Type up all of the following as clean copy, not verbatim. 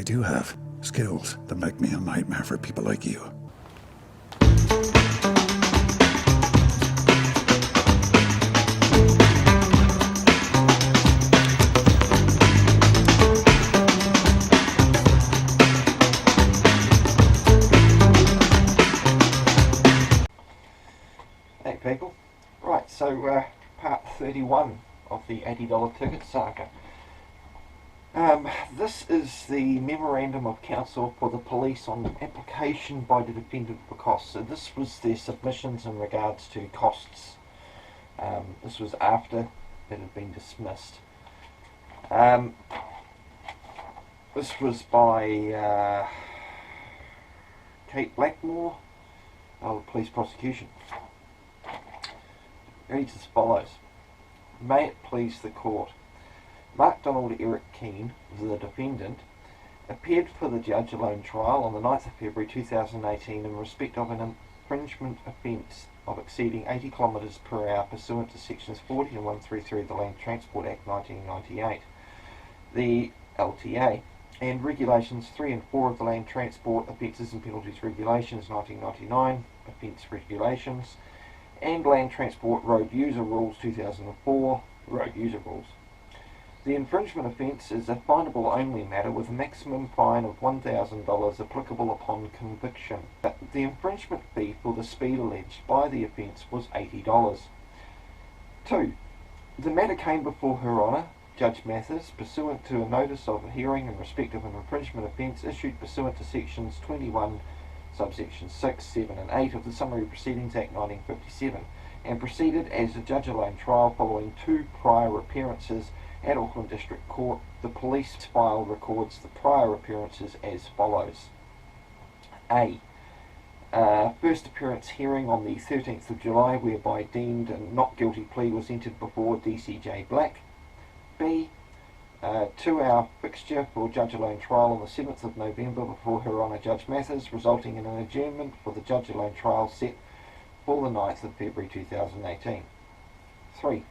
do have skills that make me a nightmare for people like you. Hey people, right, so part 31 of the $80 ticket saga. This is the Memorandum of Counsel for the Police on application by the defendant for costs. So this was their submissions in regards to costs. This was after it had been dismissed. This was by Kate Blackmore of the Police Prosecution. It reads as follows. May it please the court. Mark Donald Eric Keane, the defendant, appeared for the judge alone trial on the 9th of February 2018 in respect of an infringement offence of exceeding 80 km per hour pursuant to sections 40 and 133 of the Land Transport Act 1998, the LTA, and regulations 3 and 4 of the Land Transport Offences and Penalties Regulations 1999, Offence Regulations, and Land Transport Road User Rules 2004, Road User Rules. The infringement offence is a finable only matter with a maximum fine of $1,000 applicable upon conviction. The infringement fee for the speed alleged by the offence was $80. 2. The matter came before Her Honour, Judge Mathers, pursuant to a notice of a hearing in respect of an infringement offence issued pursuant to sections 21, subsections 6, 7 and 8 of the Summary Proceedings Act 1957, and proceeded as a judge-alone trial following 2 prior appearances at Auckland District Court. The police file records the prior appearances as follows. A. First appearance hearing on the 13th of July whereby deemed a not guilty plea was entered before DCJ Black. B. 2-hour fixture for judge-alone trial on the 7th of November before Her Honour Judge Mathers, resulting in an adjournment for the judge-alone trial set for the 9th of February 2018. 3.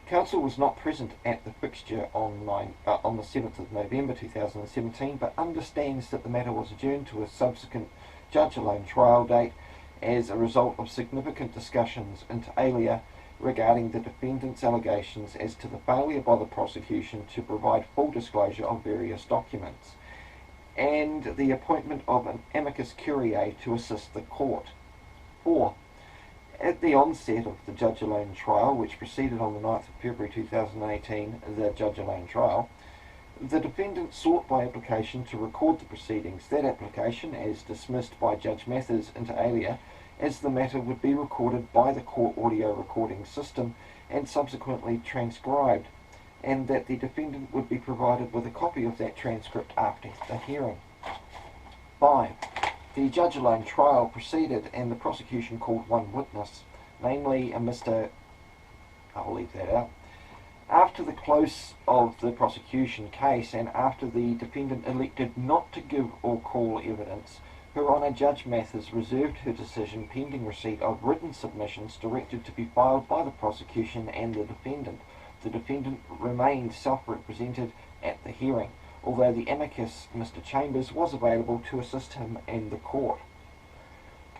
Counsel was not present at the fixture on the 7th of November 2017, but understands that the matter was adjourned to a subsequent judge-alone trial date as a result of significant discussions inter alia regarding the defendant's allegations as to the failure by the prosecution to provide full disclosure of various documents, and the appointment of an Amicus curiae to assist the court. 4. At the onset of the judge-alone trial, which proceeded on the 9th of February 2018, the judge-alone trial, the defendant sought by application to record the proceedings. That application, as dismissed by Judge Mathers inter alia, as the matter would be recorded by the court audio recording system and subsequently transcribed, and that the defendant would be provided with a copy of that transcript after the hearing. 5. The judge-alone trial proceeded and the prosecution called one witness, namely a Mr. I'll leave that out. After the close of the prosecution case and after the defendant elected not to give or call evidence, Her Honour Judge Mathers reserved her decision pending receipt of written submissions directed to be filed by the prosecution and the defendant. The defendant remained self-represented at the hearing, although the amicus, Mr. Chambers, was available to assist him and the court.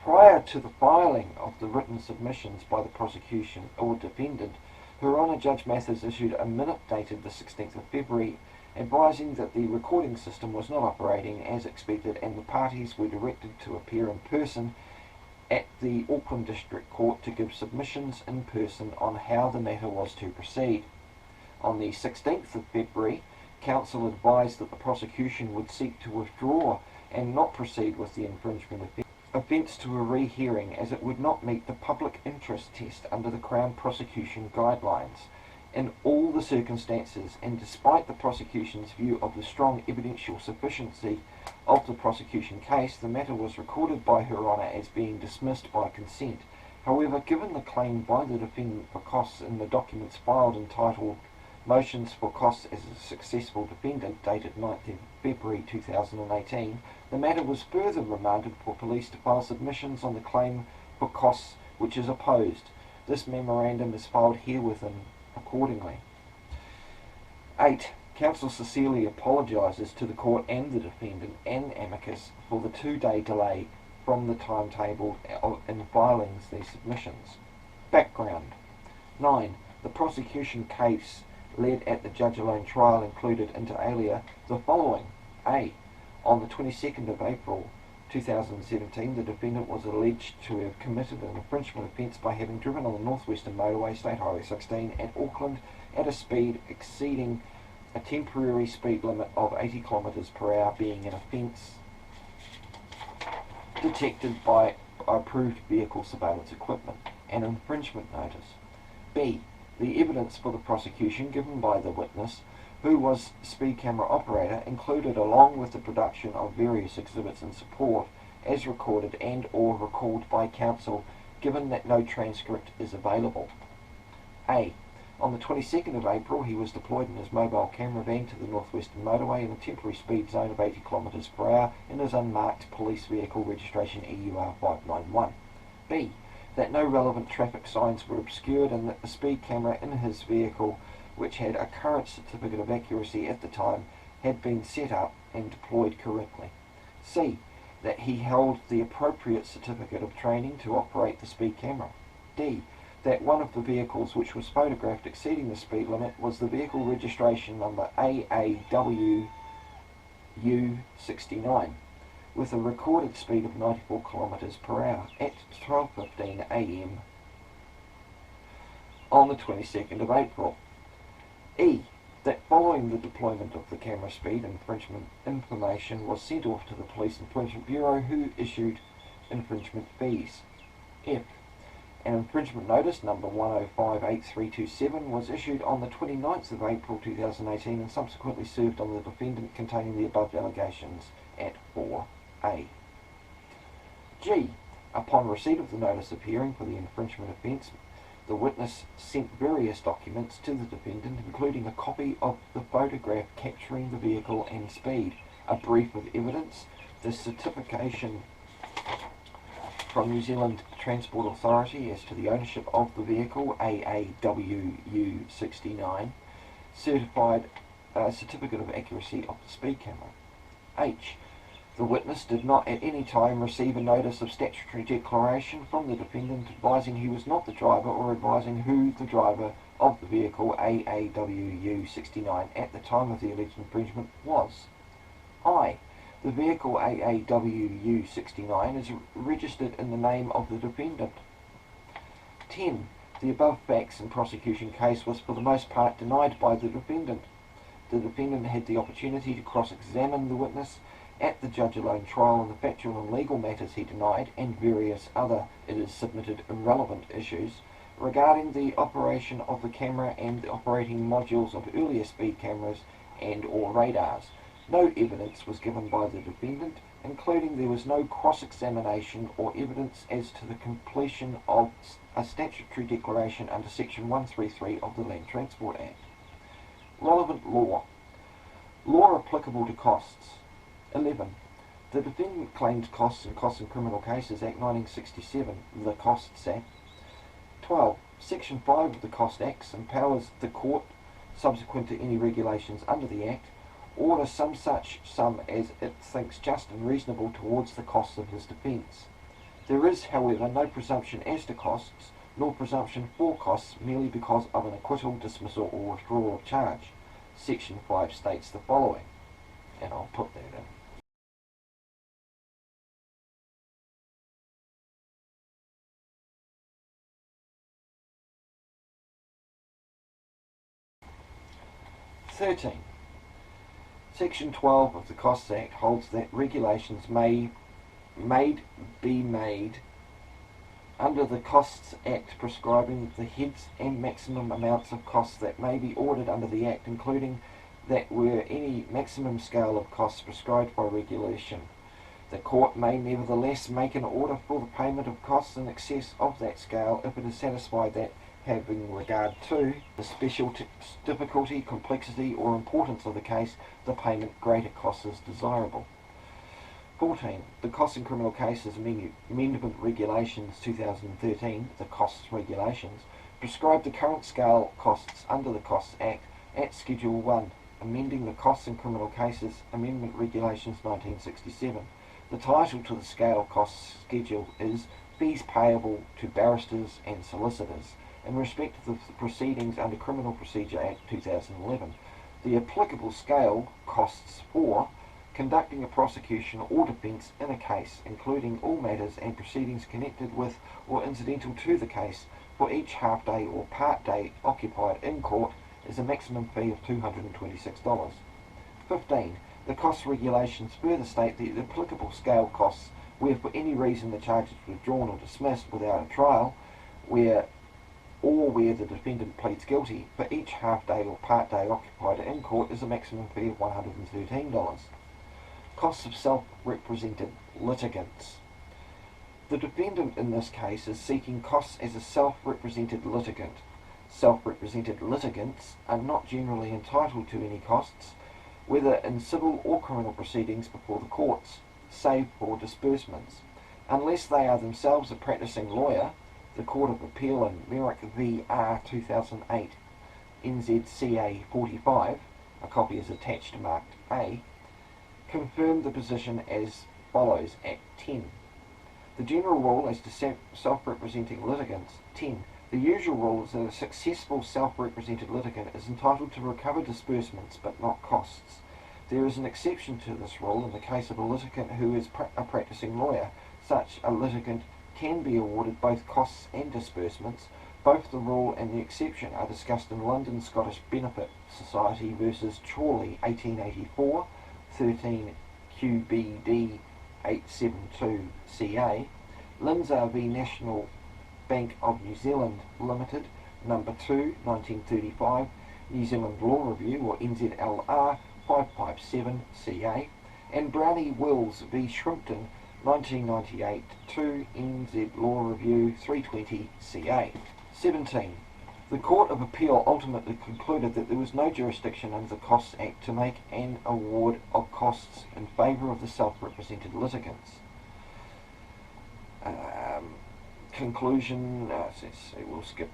Prior to the filing of the written submissions by the prosecution or defendant, Her Honour Judge Mathers issued a minute dated the 16th of February advising that the recording system was not operating as expected and the parties were directed to appear in person at the Auckland District Court to give submissions in person on how the matter was to proceed. On the 16th of February, counsel advised that the prosecution would seek to withdraw and not proceed with the infringement offence to a rehearing as it would not meet the public interest test under the Crown Prosecution Guidelines. In all the circumstances, and despite the prosecution's view of the strong evidential sufficiency of the prosecution case, the matter was recorded by Her Honour as being dismissed by consent. However, given the claim by the defendant for costs in the documents filed entitled Motions for Costs as a Successful Defendant, dated 9th of February 2018, the matter was further remanded for police to file submissions on the claim for costs which is opposed. This memorandum is filed herewith accordingly. 8. Counsel sincerely apologises to the court and the defendant and Amicus for the 2-day delay from the timetable in filing these submissions. Background. 9. The prosecution case led at the judge-alone trial included inter alia the following. A. On the 22nd of April 2017, the defendant was alleged to have committed an infringement offence by having driven on the Northwestern Motorway, State Highway 16 at Auckland at a speed exceeding a temporary speed limit of 80 km per hour, being an offence detected by approved vehicle surveillance equipment, an infringement notice. B. The evidence for the prosecution given by the witness, who was speed camera operator, included, along with the production of various exhibits in support, as recorded and or recalled by counsel, given that no transcript is available. A. On the 22nd of April, he was deployed in his mobile camera van to the Northwestern Motorway in a temporary speed zone of 80 km per hour in his unmarked police vehicle registration EUR 591. B. That no relevant traffic signs were obscured and that the speed camera in his vehicle, which had a current certificate of accuracy at the time, had been set up and deployed correctly. C. That he held the appropriate certificate of training to operate the speed camera. D. That one of the vehicles which was photographed exceeding the speed limit was the vehicle registration number AAWU69 with a recorded speed of 94 km per hour at 12:15 a.m. on the 22nd of April. E. That following the deployment of the camera, speed infringement information was sent off to the Police Infringement Bureau, who issued infringement fees. F. An infringement notice number 1058327 was issued on the 29th of April 2018 and subsequently served on the defendant, containing the above allegations at 4A. G. Upon receipt of the notice of hearing for the infringement offence, the witness sent various documents to the defendant, including a copy of the photograph capturing the vehicle and speed, a brief of evidence, the certification from New Zealand Transport Authority as to the ownership of the vehicle, AAWU69, certified certificate of accuracy of the speed camera. H. The witness did not at any time receive a notice of statutory declaration from the defendant advising he was not the driver or advising who the driver of the vehicle, AAWU69, at the time of the alleged infringement was. I. The vehicle AAWU69 is registered in the name of the defendant. 10. The above facts and prosecution case was for the most part denied by the defendant. The defendant had the opportunity to cross-examine the witness at the judge-alone trial on the factual and legal matters he denied, and various other, it is submitted, irrelevant issues regarding the operation of the camera and the operating modules of earlier speed cameras and or radars. No evidence was given by the defendant, including there was no cross-examination or evidence as to the completion of a statutory declaration under Section 133 of the Land Transport Act. Relevant law. Law applicable to costs. 11. The defendant claimed costs in Criminal Cases Act 1967, the Costs Act. 12. Section 5 of the Cost Acts empowers the court, subsequent to any regulations under the Act, order some such sum as it thinks just and reasonable towards the costs of his defence. There is, however, no presumption as to costs, nor presumption for costs merely because of an acquittal, dismissal or withdrawal of charge. Section 5 states the following, and I'll put that in. Section 12 of the Costs Act holds that regulations may be made under the Costs Act prescribing the heads and maximum amounts of costs that may be ordered under the Act, including that were any maximum scale of costs prescribed by regulation. The court may nevertheless make an order for the payment of costs in excess of that scale if it is satisfied that, having regard to the special difficulty, complexity or importance of the case, the payment greater cost is desirable. 14. The Costs in Criminal Cases Amendment Regulations 2013, the Costs Regulations, prescribe the current scale costs under the Costs Act at Schedule 1, amending the Costs in Criminal Cases Amendment Regulations 1967. The title to the scale costs schedule is Fees Payable to Barristers and Solicitors in respect of the proceedings under Criminal Procedure Act 2011. The applicable scale costs for conducting a prosecution or defence in a case, including all matters and proceedings connected with or incidental to the case, for each half-day or part-day occupied in court, is a maximum fee of $226. 15. The costs regulations further state that the applicable scale costs, where for any reason the charge is withdrawn or dismissed without a trial, where the defendant pleads guilty, for each half-day or part-day occupied in court is a maximum fee of $113. Costs of self-represented litigants. The defendant in this case is seeking costs as a self-represented litigant. Self-represented litigants are not generally entitled to any costs, whether in civil or criminal proceedings before the courts, save for disbursements. Unless they are themselves a practicing lawyer, the Court of Appeal in Merrick v. R. 2008, NZCA 45, a copy is attached marked A, confirmed the position as follows at 10. The general rule as to self-representing litigants. 10. The usual rule is that a successful self-represented litigant is entitled to recover disbursements but not costs. There is an exception to this rule in the case of a litigant who is a practicing lawyer. Such a litigant can be awarded both costs and disbursements. Both the rule and the exception are discussed in London Scottish Benefit Society v. Chorley 1884, 13 QBD 872 CA, Lindsay v. National Bank of New Zealand Limited, number 2, 1935, New Zealand Law Review, or NZLR 557 CA, and Brownie Wills v. Shrimpton, 1998, 2 NZ Law Review 320 CA. 17. The Court of Appeal ultimately concluded that there was no jurisdiction under the Costs Act to make an award of costs in favour of the self-represented litigants. Conclusion, we'll skip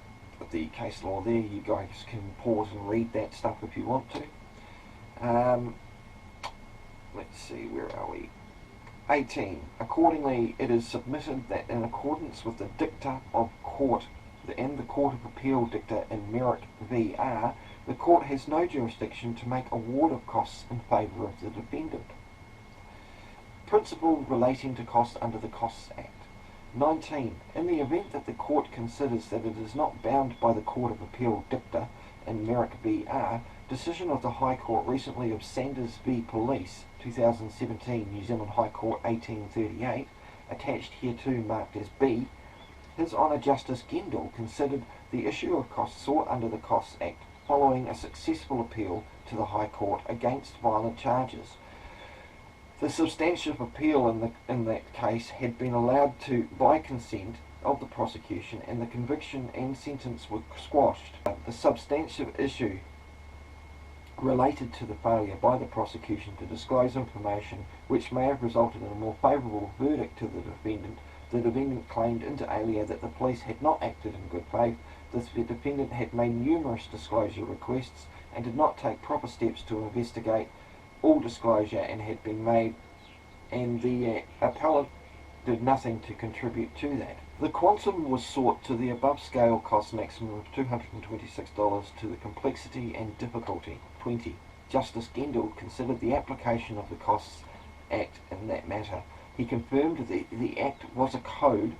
the case law there. You guys can pause and read that stuff if you want to. Let's see, where are we? 18. Accordingly, it is submitted that in accordance with the dicta of court and the Court of Appeal dicta in Merrick v. R., the court has no jurisdiction to make award of costs in favour of the defendant. Principle relating to costs under the Costs Act. 19. In the event that the court considers that it is not bound by the Court of Appeal dicta in Merrick v. R., decision of the High Court recently of Sanders v. Police, 2017, New Zealand High Court 1838, attached hereto marked as B, His Honour Justice Gendall considered the issue of costs sought under the Costs Act following a successful appeal to the High Court against violent charges. The substantive appeal in that case had been allowed by consent of the prosecution, and the conviction and sentence were squashed. The substantive issue related to the failure by the prosecution to disclose information which may have resulted in a more favourable verdict to the defendant. The defendant claimed inter alia that the police had not acted in good faith, that the defendant had made numerous disclosure requests and did not take proper steps to investigate all disclosure and had been made, and the appellant did nothing to contribute to that. The quantum was sought to the above scale cost maximum of $226 to the complexity and difficulty. 20. Justice Gendall considered the application of the Costs Act in that matter. He confirmed that the Act was a code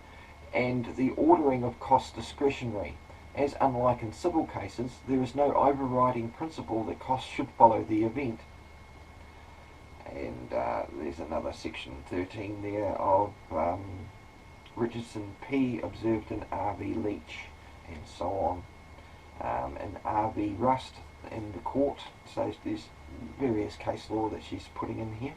and the ordering of costs discretionary, as unlike in civil cases, there is no overriding principle that costs should follow the event. And there's another section 13 there of Richardson P. observed in R.V. Leach, and so on, and R.V. Rust in the court. So there's various case law that she's putting in here.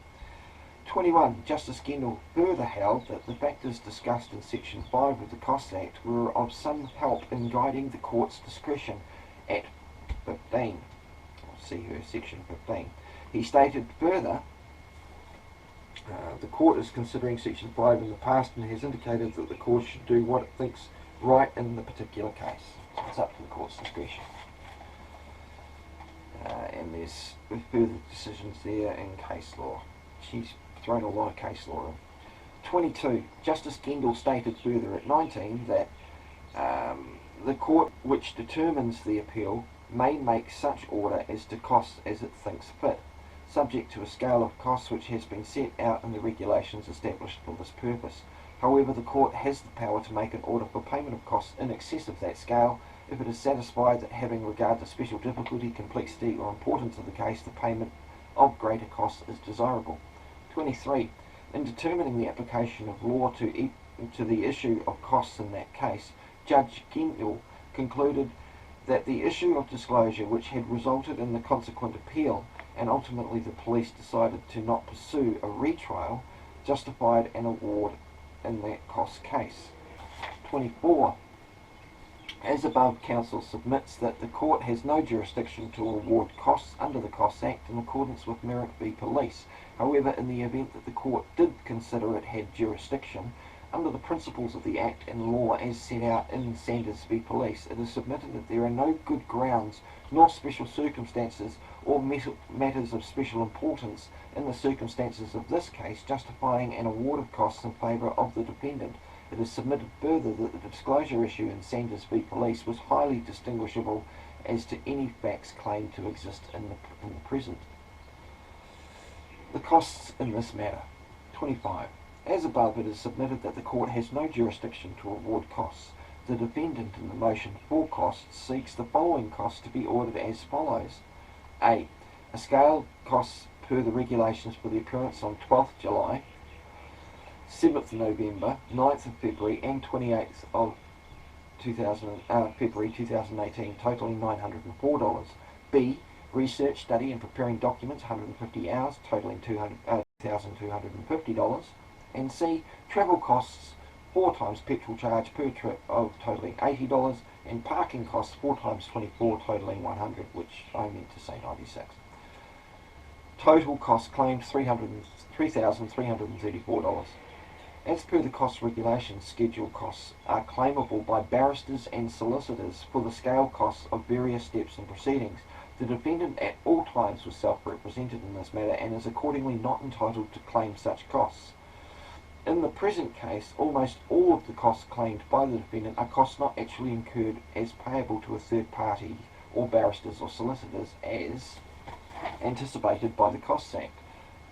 21. Justice Gendall further held that the factors discussed in Section 5 of the Costs Act were of some help in guiding the court's discretion at 15. I'll see her Section 15. He stated further, the court is considering Section 5 in the past and has indicated that the court should do what it thinks right in the particular case. It's up to the court's discretion. and there's further decisions there in case law. She's thrown a lot of case law in. 22. Justice Gendel stated further at 19 that the court which determines the appeal may make such order as to costs as it thinks fit, subject to a scale of costs which has been set out in the regulations established for this purpose. However, the court has the power to make an order for payment of costs in excess of that scale if it is satisfied that, having regard to special difficulty, complexity or importance of the case, the payment of greater costs is desirable. 23. In determining the application of law to the issue of costs in that case, Judge Gendel concluded that the issue of disclosure, which had resulted in the consequent appeal, and ultimately the police decided to not pursue a retrial, justified an award in that cost case. 24. As above, counsel submits that the court has no jurisdiction to award costs under the Costs Act in accordance with Merrick v. Police. However, in the event that the court did consider it had jurisdiction, under the principles of the Act and law as set out in Sanders v. Police, it is submitted that there are no good grounds nor special circumstances or matters of special importance in the circumstances of this case justifying an award of costs in favour of the defendant. It is submitted further that the disclosure issue in Sanders v. Police was highly distinguishable as to any facts claimed to exist in the present. The costs in this matter. 25. As above, it is submitted that the court has no jurisdiction to award costs. The defendant in the motion for costs seeks the following costs to be ordered as follows. A. A scale costs per the regulations for the appearance on 12th July, 7th November, 9th of February and 28th of February 2018, totaling $904. B. Research, study and preparing documents, 150 hours, totaling $2,250. And C. Travel costs, 4 times petrol charge per trip of totaling $80, and parking costs 4 times 24, totaling $100, which I meant to say 96. Total costs claimed $3,334. As per the cost regulations, schedule costs are claimable by barristers and solicitors for the scale costs of various steps and proceedings. The defendant at all times was self-represented in this matter and is accordingly not entitled to claim such costs. In the present case, almost all of the costs claimed by the defendant are costs not actually incurred as payable to a third party or barristers or solicitors as anticipated by the Costs Act.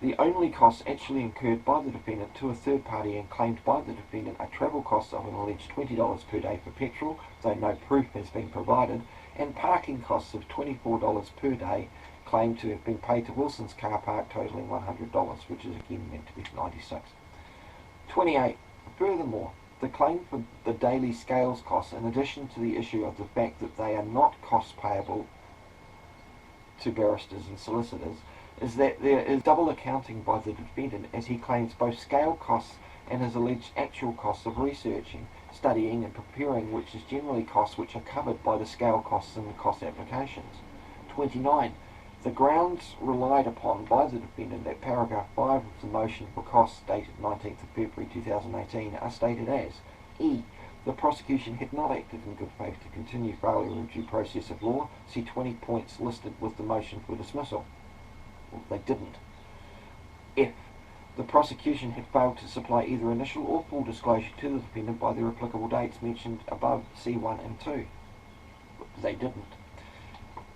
The only costs actually incurred by the defendant to a third party and claimed by the defendant are travel costs of an alleged $20 per day for petrol, though no proof has been provided, and parking costs of $24 per day claimed to have been paid to Wilson's car park, totaling $100, which is again meant to be 96. 28. Furthermore, the claim for the daily scales costs, in addition to the issue of the fact that they are not costs payable to barristers and solicitors, is that there is double accounting by the defendant, as he claims both scale costs and his alleged actual costs of researching, studying and preparing, which is generally costs which are covered by the scale costs in the cost applications. 29. The grounds relied upon by the defendant at paragraph 5 of the motion for costs dated 19th of February 2018 are stated as E. The prosecution had not acted in good faith to continue failure of due process of law. See 20 points listed with the motion for dismissal. Well, they didn't. F. The prosecution had failed to supply either initial or full disclosure to the defendant by their applicable dates mentioned above C1 and 2. They didn't.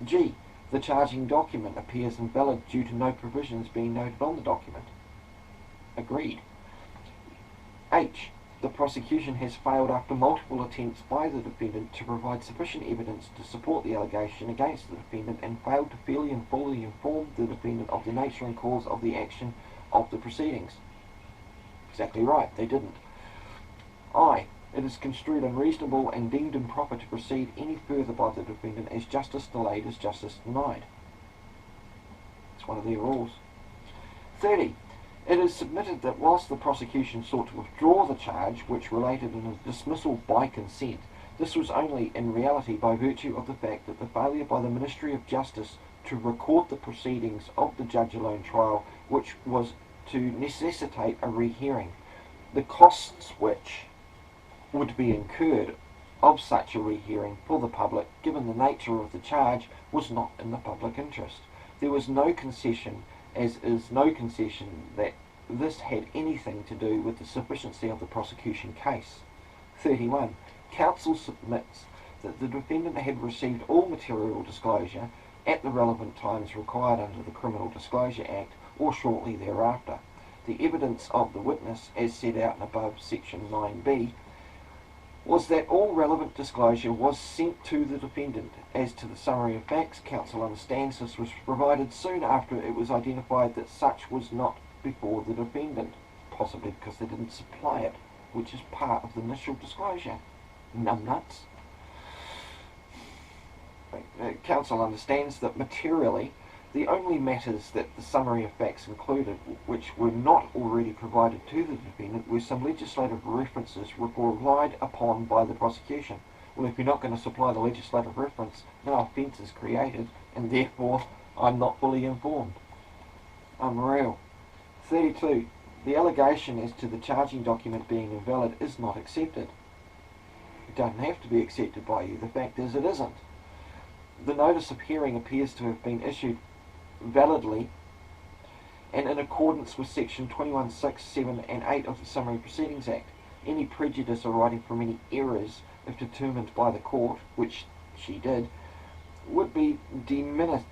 G. The charging document appears invalid due to no provisions being noted on the document. Agreed. H. The prosecution has failed after multiple attempts by the defendant to provide sufficient evidence to support the allegation against the defendant and failed to fairly and fully inform the defendant of the nature and cause of the action of the proceedings. Exactly right, they didn't. I. It is construed unreasonable and deemed improper to proceed any further by the defendant, as justice delayed is justice denied. It's one of their rules. 30. It is submitted that whilst the prosecution sought to withdraw the charge, which related in a dismissal by consent, this was only in reality by virtue of the fact that the failure by the Ministry of Justice to record the proceedings of the judge-alone trial, which was to necessitate a rehearing. The costs which would be incurred of such a rehearing for the public, given the nature of the charge, was not in the public interest. There was no concession, as is no concession, that this had anything to do with the sufficiency of the prosecution case. 31. Counsel submits that the defendant had received all material disclosure at the relevant times required under the Criminal Disclosure Act or shortly thereafter. The evidence of the witness, as set out in above section 9b, was that all relevant disclosure was sent to the defendant. As to the summary of facts, counsel understands this was provided soon after it was identified that such was not before the defendant, possibly because they didn't supply it, which is part of the initial disclosure. Numbnuts. Counsel understands that materially the only matters that the summary of facts included, which were not already provided to the defendant, were some legislative references relied upon by the prosecution. Well, if you're not going to supply the legislative reference, no offence is created, and therefore I'm not fully informed. Unreal. 32. The allegation as to the charging document being invalid is not accepted. It doesn't have to be accepted by you. The fact is it isn't. The notice of hearing appears to have been issued validly and in accordance with section 21(6), 7 and 8 of the Summary Proceedings Act. Any prejudice arising from any errors, if determined by the court, which she did, would be de minimis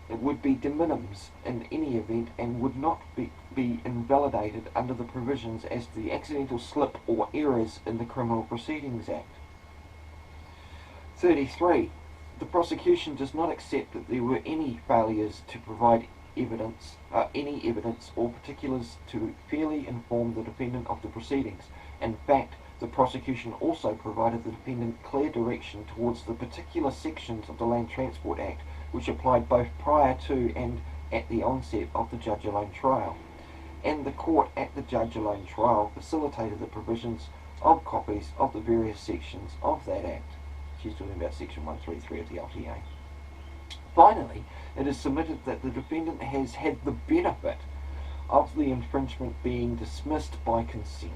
in any event and would not be invalidated under the provisions as to the accidental slip or errors in the Criminal Proceedings Act. 33. The prosecution does not accept that there were any failures to provide any evidence or particulars to fairly inform the defendant of the proceedings. In fact, the prosecution also provided the defendant clear direction towards the particular sections of the Land Transport Act which applied both prior to and at the onset of the judge-alone trial. And the court at the judge-alone trial facilitated the provisions of copies of the various sections of that Act. She's talking about section 133 of the LTA. Finally, it is submitted that the defendant has had the benefit of the infringement being dismissed by consent.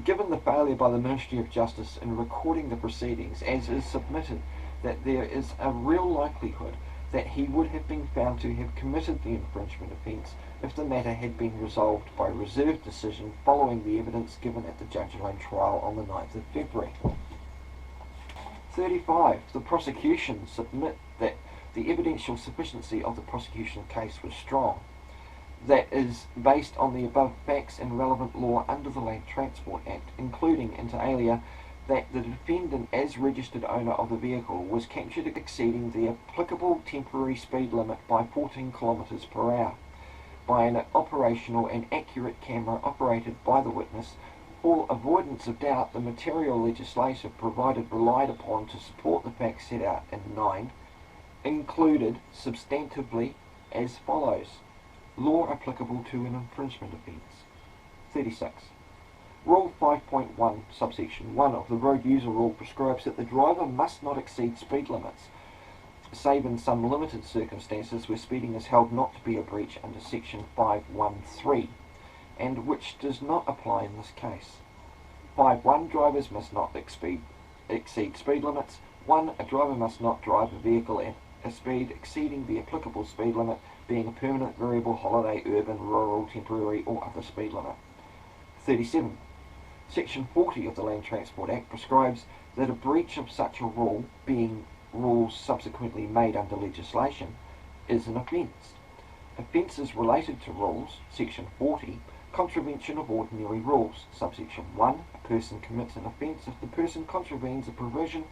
Given the failure by the Ministry of Justice in recording the proceedings, as is submitted, that there is a real likelihood that he would have been found to have committed the infringement offence if the matter had been resolved by reserved decision following the evidence given at the judge-alone trial on the 9th of February. 35. The prosecution submit that the evidential sufficiency of the prosecution case was strong. That is based on the above facts and relevant law under the Land Transport Act, including, inter alia, that the defendant as registered owner of the vehicle was captured exceeding the applicable temporary speed limit by 14 km per hour by an operational and accurate camera operated by the witness. For avoidance of doubt, the material legislation relied upon to support the facts set out in 9 included substantively as follows. Law applicable to an infringement offence. 36. Rule 5.1, subsection 1 of the Road User Rule prescribes that the driver must not exceed speed limits, save in some limited circumstances where speeding is held not to be a breach under section 513, and which does not apply in this case. 5.1 Drivers must not exceed speed limits. 1. A driver must not drive a vehicle at a speed exceeding the applicable speed limit, being a permanent, variable, holiday, urban, rural, temporary, or other speed limit. 37. Section 40 of the Land Transport Act prescribes that a breach of such a rule, being rules subsequently made under legislation, is an offence. Offences related to rules, section 40, contravention of ordinary rules, subsection 1, a person commits an offence if the person contravenes a provision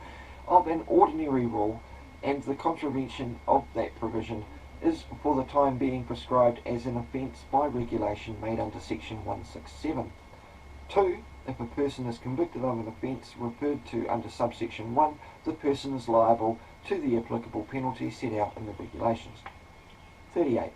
of an ordinary rule and the contravention of that provision is for the time being prescribed as an offence by regulation made under section 167. 2. If a person is convicted of an offence referred to under subsection 1, the person is liable to the applicable penalty set out in the regulations. 38.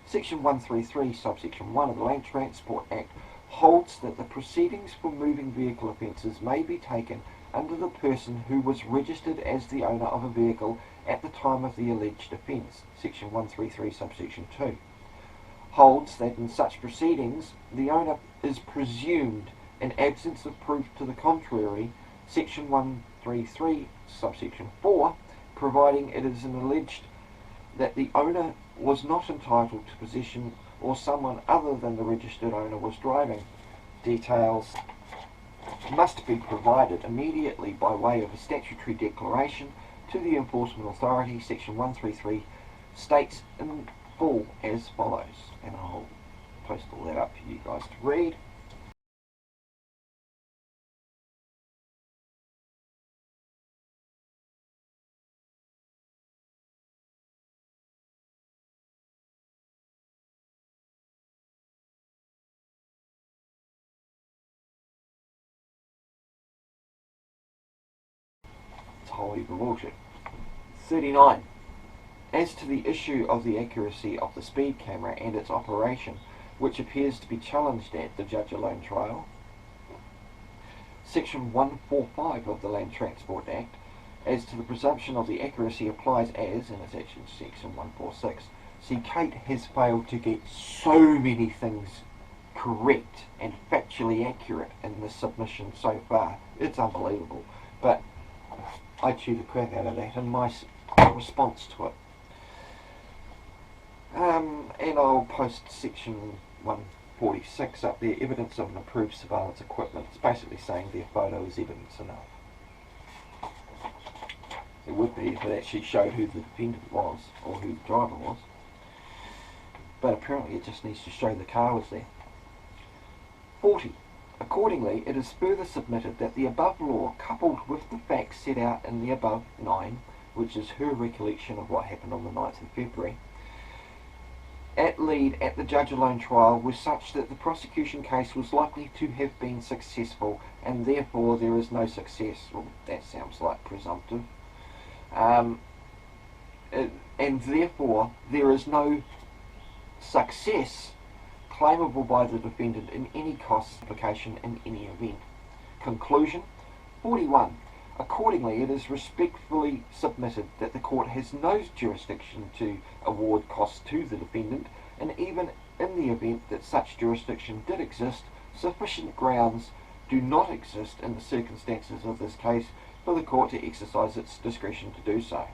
Section 133, subsection 1 of the Land Transport Act holds that the proceedings for moving vehicle offences may be taken under the person who was registered as the owner of a vehicle at the time of the alleged offence. Section 133, subsection 2 holds that in such proceedings the owner is presumed in absence of proof to the contrary. Section 133, subsection 4, providing it is alleged that the owner was not entitled to possession or someone other than the registered owner was driving. Details must be provided immediately by way of a statutory declaration to the enforcement authority. Section 133 states in full as follows, and I'll post all that up for you guys to read. It's wholly bullshit. 39. As to the issue of the accuracy of the speed camera and its operation, which appears to be challenged at the judge alone trial, Section 145 of the Land Transport Act, as to the presumption of the accuracy applies as, and it's actually Section 146. See, Kate has failed to get so many things correct and factually accurate in this submission so far. It's unbelievable. But I chew the crap out of that in my response to it. And I'll post Section 146 up there, evidence of an approved surveillance equipment. It's basically saying their photo is evidence enough. It would be if it actually showed who the defendant was, or who the driver was. But apparently it just needs to show the car was there. 40. Accordingly, it is further submitted that the above law, coupled with the facts set out in the above 9, which is her recollection of what happened on the 9th of February, at lead at the judge alone trial, was such that the prosecution case was likely to have been successful, and therefore there is no success. Well, that sounds like presumptive. And therefore there is no success claimable by the defendant in any cost application in any event. Conclusion. 41. Accordingly, it is respectfully submitted that the court has no jurisdiction to award costs to the defendant, and even in the event that such jurisdiction did exist, sufficient grounds do not exist in the circumstances of this case for the court to exercise its discretion to do so.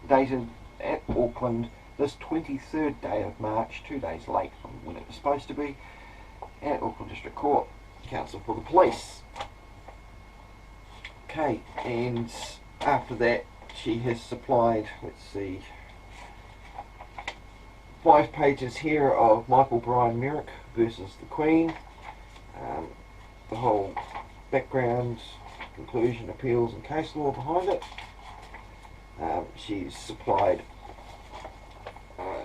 Dated at Auckland, this 23rd day of March, 2 days late from when it was supposed to be, at Auckland District Court. Counsel for the Police. Okay, and after that she has supplied, let's see, 5 pages here of Michael Brian Merrick versus the Queen, the whole background, conclusion, appeals and case law behind it. She's supplied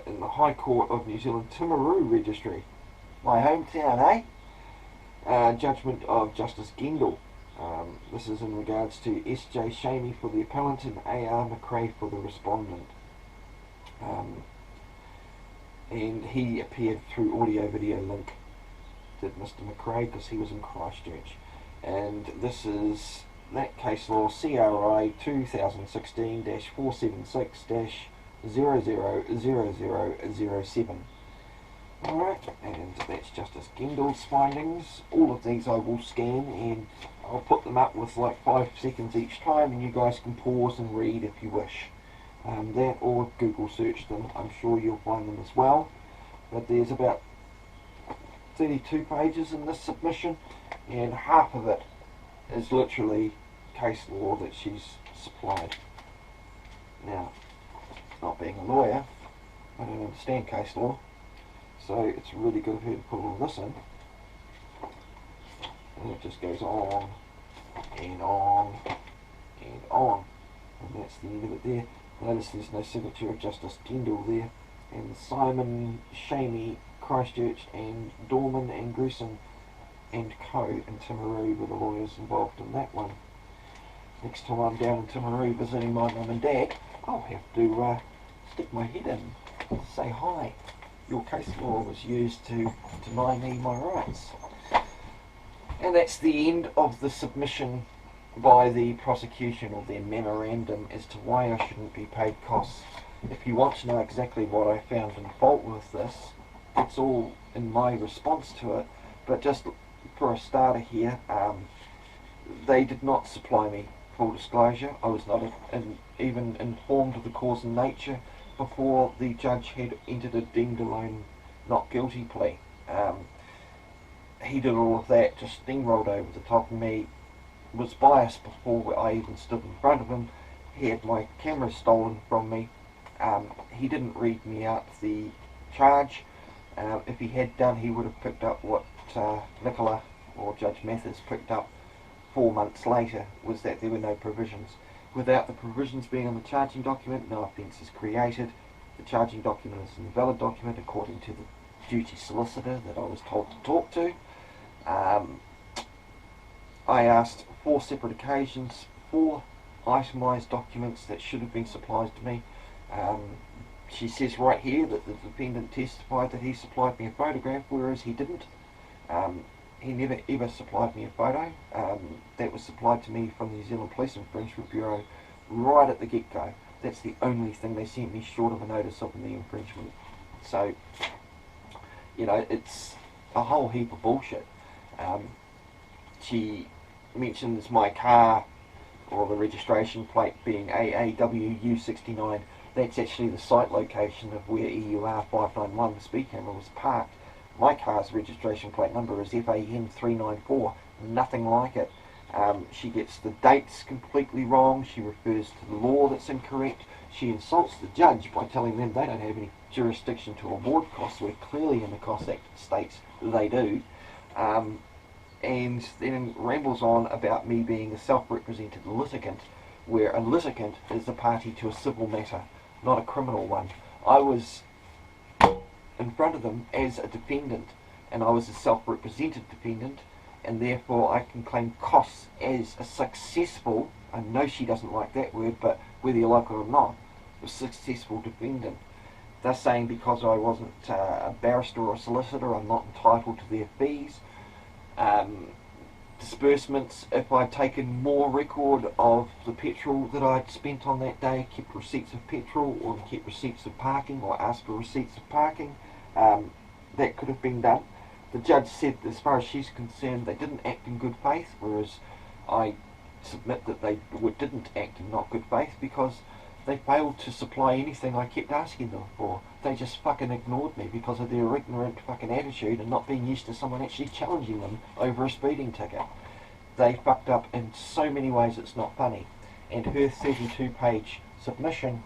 in the High Court of New Zealand Timaru Registry, my hometown, judgment of Justice Gendel. This is in regards to S.J. Shamey for the appellant and A.R. McRae for the respondent. And he appeared through audio-video link, did Mr. McRae, because he was in Christchurch. And this is that case law, CRI 2016-476-000007. Alright, and that's Justice Gendel's findings. All of these I will scan and I'll put them up with like 5 seconds each time, and you guys can pause and read if you wish. That or Google search them, I'm sure you'll find them as well. But there's about 32 pages in this submission, and half of it is literally case law that she's supplied. Now, not being a lawyer, I don't understand case law, so it's really good of her to put all this in. And it just goes on and on and on, and that's the end of it there. Notice there's no signature of Justice Gendel there, and Simon, Shamey, Christchurch, and Dorman and Gruson and Co. in Timaru were the lawyers involved in that one. Next time I'm down in Timaru visiting my mum and dad, I'll have to stick my head in and say hi. Your case law was used to deny me my rights. And that's the end of the submission by the prosecution, or their memorandum as to why I shouldn't be paid costs. If you want to know exactly what I found in fault with this, it's all in my response to it. But just for a starter here, they did not supply me full disclosure. I was not even informed of the cause and nature before the judge had entered a deemed alone not guilty plea. He did all of that, just steamrolled over the top of me, was biased before I even stood in front of him. He had my camera stolen from me. He didn't read me out the charge. If he had done, he would have picked up what Nicola or Judge Mathers picked up 4 months later, was that there were no provisions. Without the provisions being on the charging document, no offence is created. The charging document is an invalid document according to the duty solicitor that I was told to talk to. I asked 4 separate occasions, 4 itemised documents that should have been supplied to me. She says right here that the defendant testified that he supplied me a photograph, whereas he didn't. He never ever supplied me a photo. That was supplied to me from the New Zealand Police Infringement Bureau right at the get-go. That's the only thing they sent me short of a notice of the infringement. So, you know, it's a whole heap of bullshit. She mentions my car, or the registration plate, being AAWU69. That's actually the site location of where EUR 591, the speed camera, was parked. My car's registration plate number is FAN394, nothing like it. She gets the dates completely wrong. She refers to the law that's incorrect. She insults the judge by telling them they don't have any jurisdiction to award costs, where clearly in the Costs Act states they do. And then rambles on about me being a self-represented litigant, where a litigant is a party to a civil matter, not a criminal one. I was in front of them as a defendant, and I was a self-represented defendant, and therefore I can claim costs as a successful, I know she doesn't like that word, but whether you like it or not, a successful defendant. They're saying because I wasn't a barrister or a solicitor, I'm not entitled to their fees. Disbursements, if I'd taken more record of the petrol that I'd spent on that day, kept receipts of petrol, or kept receipts of parking, or asked for receipts of parking, that could have been done. The judge said, as far as she's concerned, they didn't act in good faith, whereas I submit that they didn't act in not good faith, because they failed to supply anything I kept asking them for. They just fucking ignored me because of their ignorant fucking attitude and not being used to someone actually challenging them over a speeding ticket. They fucked up in so many ways it's not funny. And her 32-page submission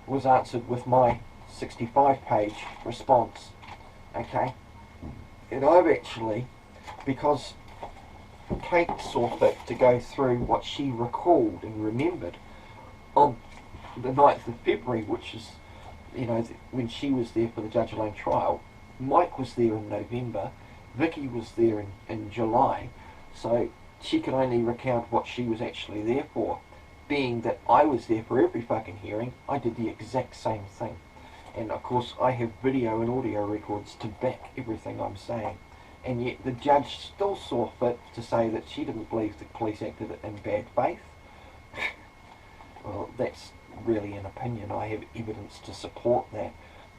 was answered with my 65-page response. Okay? And I've actually, because Kate saw fit to go through what she recalled and remembered on the 9th of February, which is, you know, when she was there for the Judge Alone trial. Mike was there in November, Vicky was there in July, so she can only recount what she was actually there for. Being that I was there for every fucking hearing, I did the exact same thing. And of course I have video and audio records to back everything I'm saying. And yet the judge still saw fit to say that she didn't believe the police acted in bad faith. Well, that's really an opinion. I have evidence to support that.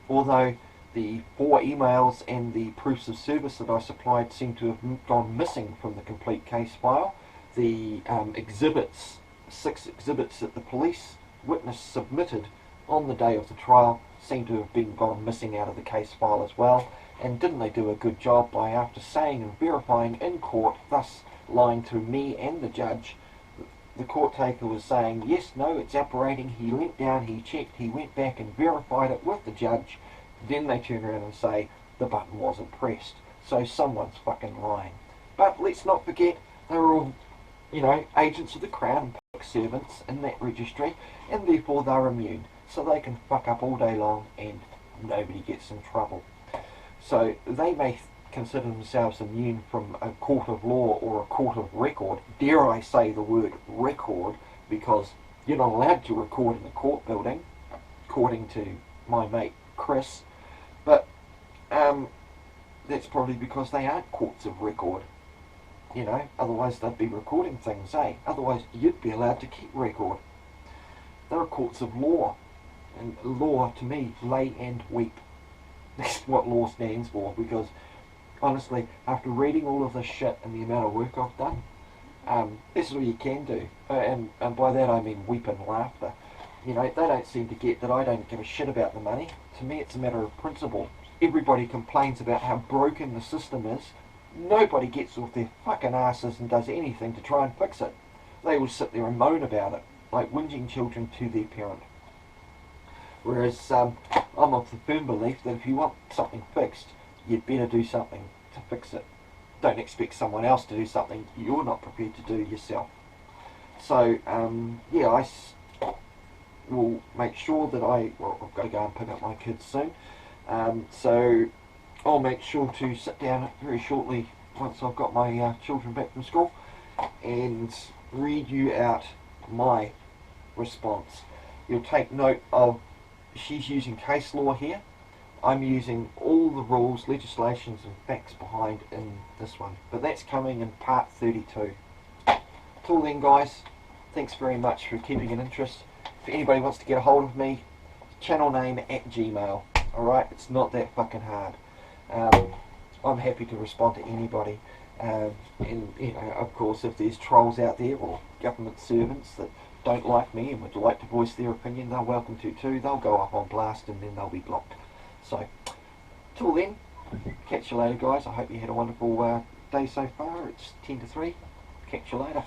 Although the 4 emails and the proofs of service that I supplied seem to have gone missing from the complete case file. The exhibits, 6 exhibits that the police witness submitted on the day of the trial, seem to have gone missing out of the case file as well. And didn't they do a good job by, after saying and verifying in court, thus lying to me and the judge, the court taker was saying, yes, no, it's operating, he leant down, he checked, he went back and verified it with the judge. Then they turn around and say the button wasn't pressed. So someone's fucking lying. But let's not forget, they were all, you know, agents of the Crown and public servants in that registry, and therefore they're immune. So they can fuck up all day long and nobody gets in trouble. So they may consider themselves immune from a court of law or a court of record. Dare I say the word record, because you're not allowed to record in a court building, according to my mate Chris. But that's probably because they aren't courts of record. You know, otherwise they'd be recording things, eh? Otherwise you'd be allowed to keep record. They're courts of law. And law, to me, lay and weep. That's what law stands for, because honestly, after reading all of this shit and the amount of work I've done, this is what you can do. And by that I mean weep and laughter. You know, they don't seem to get that I don't give a shit about the money. To me, it's a matter of principle. Everybody complains about how broken the system is. Nobody gets off their fucking asses and does anything to try and fix it. They will sit there and moan about it, like whinging children to their parent. Whereas I'm of the firm belief that if you want something fixed, you'd better do something to fix it. Don't expect someone else to do something you're not prepared to do yourself. So, yeah, I will make sure that I've got to go and pick up my kids soon. So I'll make sure to sit down very shortly once I've got my children back from school and read you out my response. You'll take note of, she's using case law here. I'm using all the rules, legislations and facts behind in this one. But that's coming in part 32. Till then, guys, thanks very much for keeping an interest. If anybody wants to get a hold of me, channel name @gmail. Alright, it's not that fucking hard. I'm happy to respond to anybody. And, you know, of course, if there's trolls out there or government servants that don't like me and would like to voice their opinion, they're welcome to too. They'll go up on blast and then they'll be blocked. So, till then, catch you later, guys. I hope you had a wonderful day so far. It's 10 to 3. Catch you later.